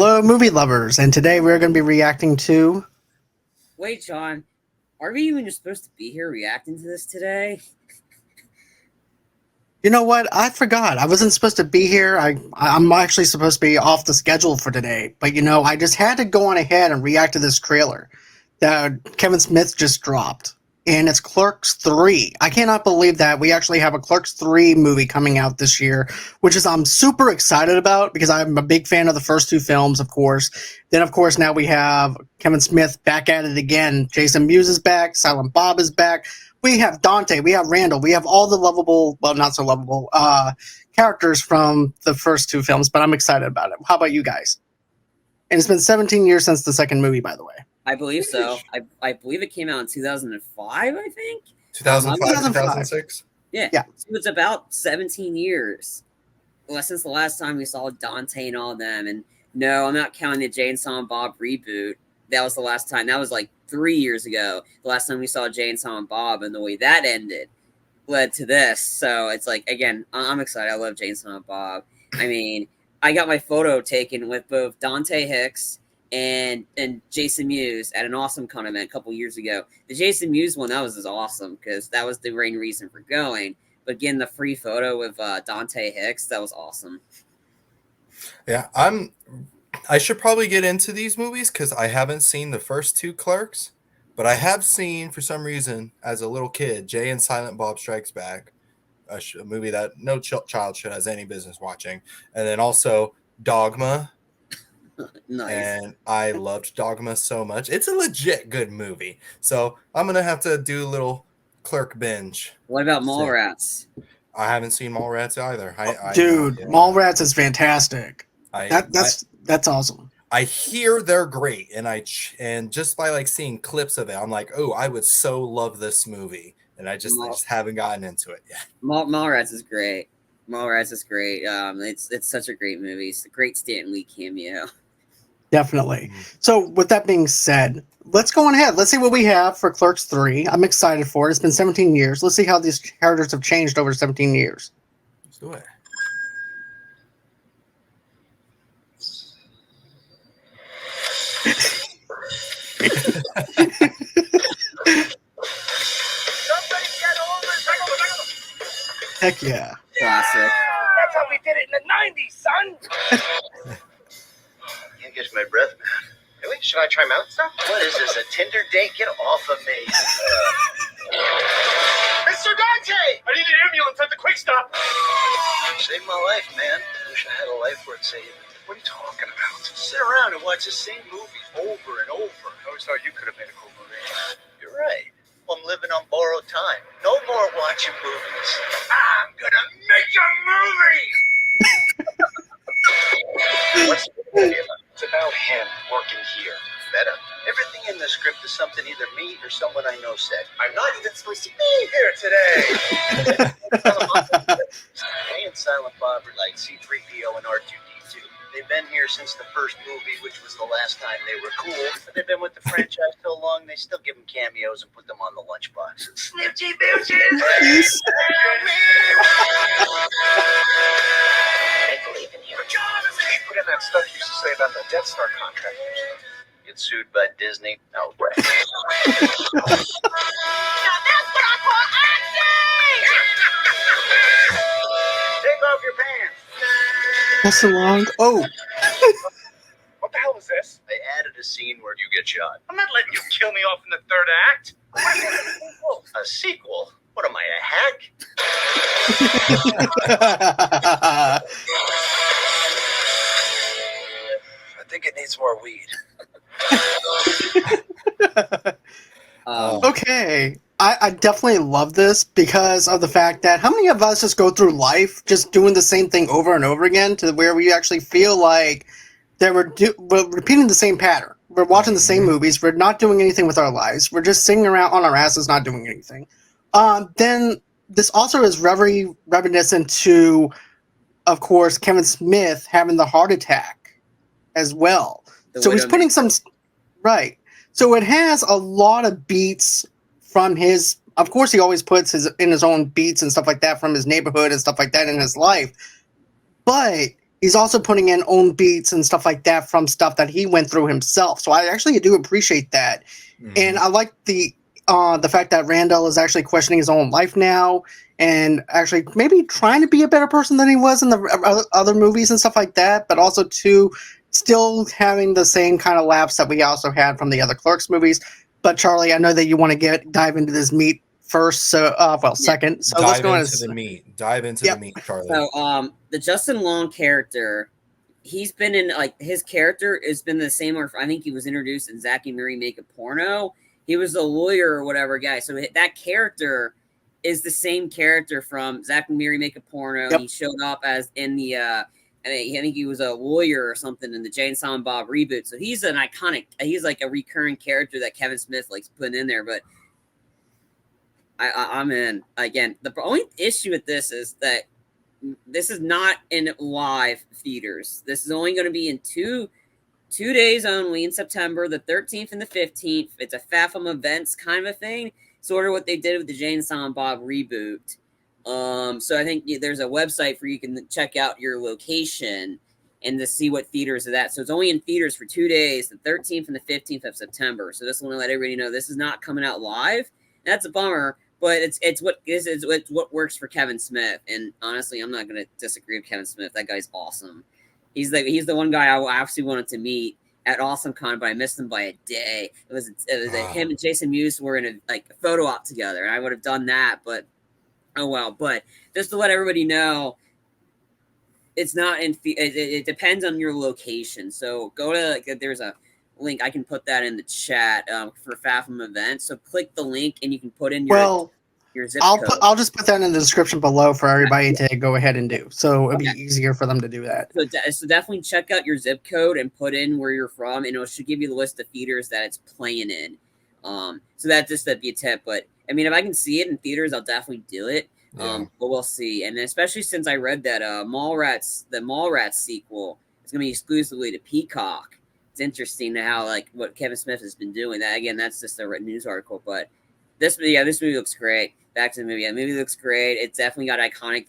Hello, movie lovers, and today we're going to be reacting to. Wait, John, are we even supposed to be here reacting to this today? You know what? I forgot. I wasn't supposed to be here. I'm actually supposed to be off the schedule for today, but I just had to go on ahead and react to this trailer that Kevin Smith just dropped, and it's Clerks 3. I cannot believe that we actually have a Clerks 3 movie coming out this year, which is I'm super excited about because I'm a big fan of the first two films, of course. Then, of course, now we have Kevin Smith back at it again. Jason Mewes is back. Silent Bob is back. We have Dante, we have Randall, we have all the lovable, well, not so lovable, characters from the first two films, but I'm excited about it. How about you guys? And it's been 17 years since the second movie, by the way. I believe so. I believe it came out in 2005, I think? 2005, 2006? Yeah. So it's about 17 years. Well, since the last time we saw Dante and all of them. And no, I'm not counting the Jay and Silent Bob reboot. That was the last time. That was like 3 years ago. The last time we saw Jay and Silent Bob, and the way that ended led to this. So it's like, again, I'm excited. I love Jay and Silent Bob. I mean, I got my photo taken with both Dante Hicks and Jason Mewes at an Awesome Con event a couple years ago. The Jason Mewes one, that was just awesome because that was the main reason for going. But getting the free photo with Dante Hicks, that was awesome. Yeah, I should probably get into these movies because I haven't seen the first two Clerks, but I have seen, for some reason, as a little kid, Jay and Silent Bob Strikes Back, a movie that no child should has any business watching, and then also Dogma. Nice. And I loved Dogma so much. It's a legit good movie. So I'm going to have to do a little Clerk binge. What about Mallrats? I haven't seen Mallrats either. Dude, Mallrats is fantastic. That's awesome. I hear they're great, and just by like seeing clips of it, I'm like, oh, I would so love this movie, and I just haven't gotten into it yet. Mallrats is great. Mallrats is great. It's such a great movie. It's a great Stan Lee cameo. Definitely. So with that being said, let's go on ahead. Let's see what we have for Clerks 3. I'm excited for it. It's been 17 years. Let's see how these characters have changed over 17 years. Let's do it. Heck yeah. Classic. That's how we did it in the 90s, son. Can't catch my breath, man. Really? Should I try mouth stuff? What is this, a Tinder date? Get off of me. Mr. Dante! I need an ambulance at the quick stop. Saved my life, man. Wish I had a life worth saving. What are you talking about? Sit around and watch the same movie over and over. I always thought you could have made a cool movie. You're right. I'm living on borrowed time. No more watching movies. I'm gonna make a movie! What's the movie about? It's about him working here. Better. Everything in the script is something either me or someone I know said. I'm not even supposed to be here today. Jay and Silent Bob are like C-3PO and R2-D2. They've been here since the first movie, which was the last time they were cool. But they've been with the franchise so long, they still give them cameos and put them on the lunchbox. Snifty bitches! I believe in you. Put in that stuff you used to say about the Death Star contractors. Get sued by Disney? No way. Now that's what I call acting! Take off your pants. That's so long. Oh. What the hell is this? They added a scene where you get shot. I'm not letting you kill me off in the third act. A sequel? What am I, a hack? I think it needs more weed. Okay. I definitely love this because of the fact that how many of us just go through life just doing the same thing over and over again to where we actually feel like that we're repeating the same pattern. We're watching the same movies. We're not doing anything with our lives. We're just sitting around on our asses not doing anything. Then this also is very reminiscent to, of course, Kevin Smith having the heart attack as well. So he's putting some... Right. So it has a lot of beats from his... Of course, he always puts in his own beats and stuff like that from his neighborhood and stuff like that in his life. But he's also putting in own beats and stuff like that from stuff that he went through himself. So I actually do appreciate that. And I like the fact that Randall is actually questioning his own life now and actually maybe trying to be a better person than he was in the other movies and stuff like that, but also too still having the same kind of laughs that we also had from the other Clerks movies. But Charlie, I know that you want to dive into this meat first, so second. So let's go into the meat. Dive into the meat, Charlie. So the Justin Long character, he's been in his character has been the same. Or I think he was introduced in Zack and Miri Make a Porno. He was a lawyer or whatever guy. So that character is the same character from Zack and Miri Make a Porno. Yep. He showed up as in the I think he was a lawyer or something in the Jay and Silent Bob reboot. So he's an iconic. He's like a recurring character that Kevin Smith likes putting in there. But I'm in again. The only issue with this is that this is not in live theaters. This is only going to be in two days only in September, the 13th and the 15th. It's a FAFM events kind of a thing, sort of what they did with the Jay and Silent Bob reboot. So I think there's a website where you can check out your location and to see what theaters are that. So it's only in theaters for 2 days, the 13th and the 15th of September. So just want to let everybody know this is not coming out live. That's a bummer, but it's what works for Kevin Smith. And honestly, I'm not going to disagree with Kevin Smith. That guy's awesome. He's the one guy I actually wanted to meet at AwesomeCon, but I missed him by a day. It was him and Jason Mewes were in a photo op together, and I would have done that, but oh well. But just to let everybody know, it's not in. It depends on your location. So go to there's a link. I can put that in the chat for FAFM events. So click the link, and you can put in your zip code. I'll just put that in the description below for everybody to go ahead and do. So it'll be easier for them to do that. So definitely check out your zip code and put in where you're from, and it should give you the list of theaters that it's playing in. So that'd be a tip. But I mean, if I can see it in theaters, I'll definitely do it. But we'll see. And especially since I read that the Mallrats sequel is going to be exclusively to Peacock. It's interesting to how what Kevin Smith has been doing. That again, that's just a news article, but this movie looks great. Back to the movie. The movie looks great. It's definitely got iconic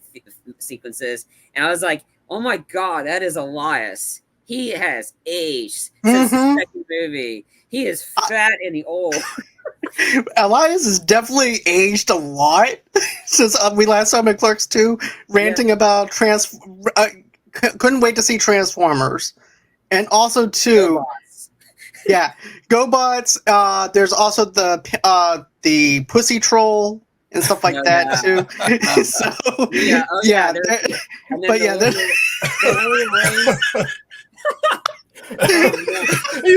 sequences. And I was like, oh my God, that is Elias. He has aged since the second movie. He is fat and old. Elias has definitely aged a lot since we last saw him in Clerks 2, ranting about couldn't wait to see Transformers. And also, too, GoBots. There's also the Pussy Troll and stuff like that too. So he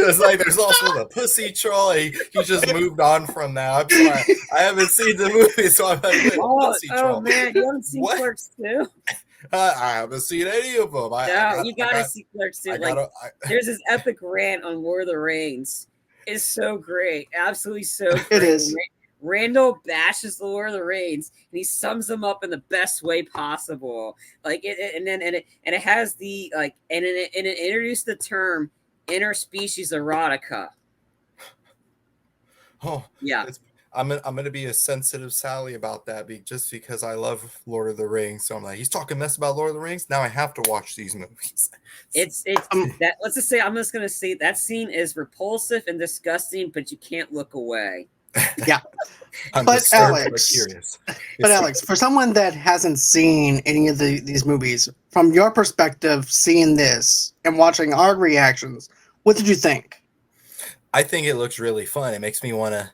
was like, there's also the Pussy Troll. He just moved on from that. I'm sorry, I haven't seen the movie, so I'm like, Pussy Troll. Oh man, you haven't seen Clerks 2? I haven't seen any of them. You gotta see Clerks 2. There's this epic rant on Lord of the Rings. It's so great, absolutely so great. It is. Randall bashes the Lord of the Rings, and he sums them up in the best way possible. It has the and it introduced the term interspecies erotica. Oh yeah, I'm gonna be a sensitive Sally about that, just because I love Lord of the Rings. So I'm like, he's talking mess about Lord of the Rings. Now I have to watch these movies. It's that. Let's just say I'm just gonna say that scene is repulsive and disgusting, but you can't look away. Yeah, but Alex, for someone that hasn't seen any of these movies, from your perspective, seeing this and watching our reactions, what did you think? I think it looks really fun. It makes me want to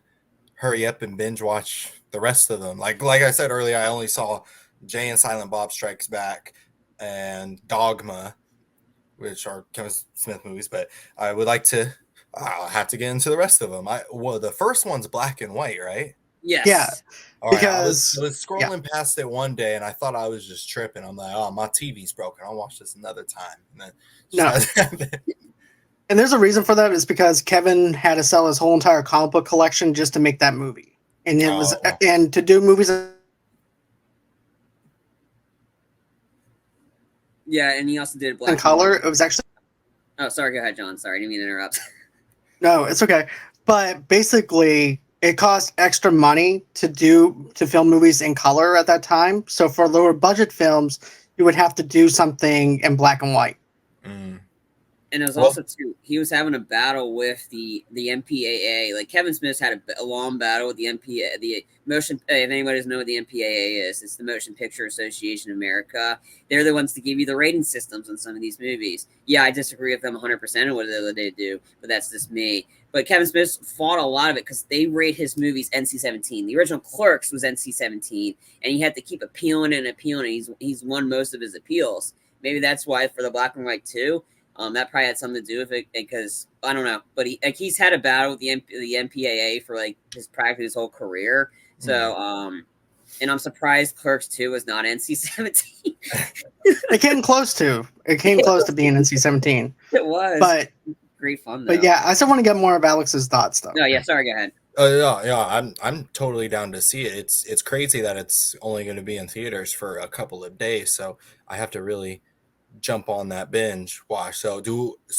hurry up and binge watch the rest of them. Like I said earlier, I only saw Jay and Silent Bob Strikes Back and Dogma, which are Kevin Smith movies, but I would like to. I'll have to get into the rest of them. The first one's black and white, right? Yes. Yeah. All right, I was scrolling past it one day, and I thought I was just tripping. I'm like, oh, my TV's broken. I'll watch this another time. And then And there's a reason for that. Is because Kevin had to sell his whole entire comic book collection just to make that movie, and it was and to do movies. Yeah, and he also did black and color. It was actually. Oh, sorry. Go ahead, John. Sorry, I didn't mean to interrupt. No, it's okay. But basically, it cost extra money to film movies in color at that time. So for lower budget films, you would have to do something in black and white. Mm. And it was Well- also too, he was having a battle with the MPAA. Like Kevin Smith had a long battle with the MPAA, the motion. If anybody doesn't know what the MPAA is, it's the Motion Picture Association of America. They're the ones to give you the rating systems on some of these movies. Yeah, I disagree with them 100% of what they do, but that's just me. But Kevin Smith fought a lot of it because they rate his movies NC-17. The original Clerks was NC-17, and he had to keep appealing and appealing. He's won most of his appeals. Maybe that's why for the black and white too. That probably had something to do with it because I don't know, but he's had a battle with the MPAA for like practically his whole career. So, and I'm surprised Clerks 2 was not NC-17. It came close to. It came close to being NC-17. It was, But great fun though. but yeah, I still want to get more of Alex's thoughts though. No, yeah. Sorry, go ahead. Yeah, I'm totally down to see it. It's crazy that it's only going to be in theaters for a couple of days, so I have to really jump on that binge watch. So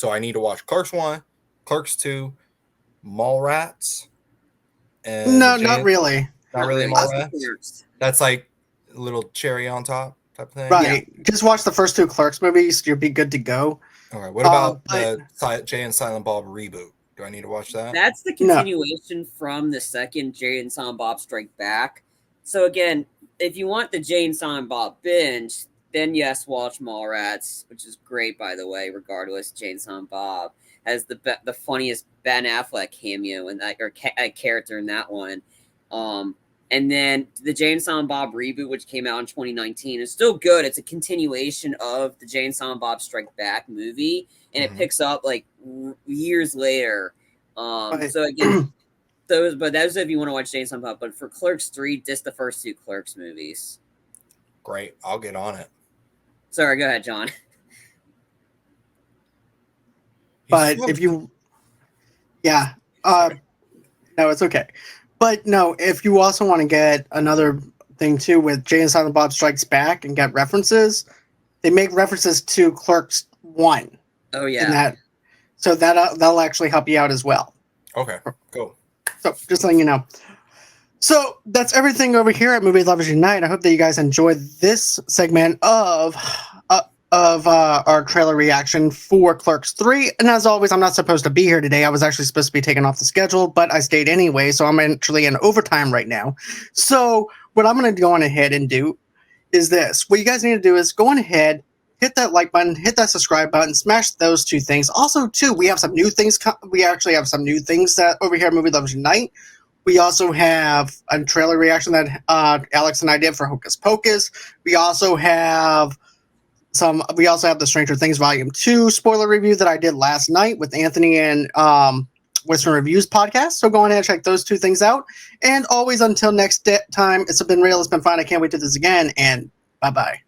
I need to watch Clerks 1, Clerks 2, Mallrats, and No, not really. Not really Mallrats. That's like a little cherry on top type of thing. Right. Yeah. Just watch the first 2 Clerks movies. You'll be good to go. All right. What about the Jay and Silent Bob reboot? Do I need to watch that? That's the continuation from the second Jay and Silent Bob Strike Back. So again, if you want the Jay and Silent Bob binge, then yes, watch Mallrats, which is great, by the way. Regardless, Jay and Silent Bob has the funniest Ben Affleck cameo and character in that one. And then the Jay and Silent Bob reboot, which came out in 2019, is still good. It's a continuation of the Jay and Silent Bob Strike Back movie, and it picks up like years later. So again, those if you want to watch Jay and Silent Bob. But for Clerks 3, just the first 2 Clerks movies. Great, I'll get on it. Sorry, go ahead, John. But if you, no, it's okay. But no, if you also want to get another thing too with Jay and Silent Bob Strikes Back and get references, they make references to Clerks 1. Oh yeah. So that'll actually help you out as well. Okay, cool. So just letting you know. So that's everything over here at Movie Lovers Unite. I hope that you guys enjoyed this segment of our trailer reaction for Clerks 3. And as always, I'm not supposed to be here today. I was actually supposed to be taken off the schedule, but I stayed anyway, so I'm actually in overtime right now. So what I'm going to go on ahead and do is this. What you guys need to do is go on ahead, hit that like button, hit that subscribe button, smash those 2 things. Also, too, we have some new things. We actually have some new things that over here at Movie Lovers Unite. We also have a trailer reaction that Alex and I did for Hocus Pocus. We also have the Stranger Things Volume 2 spoiler review that I did last night with Anthony and Western Reviews podcast. So go on ahead and check those 2 things out. And always until next time, it's been real. It's been fun. I can't wait to do this again. And bye-bye.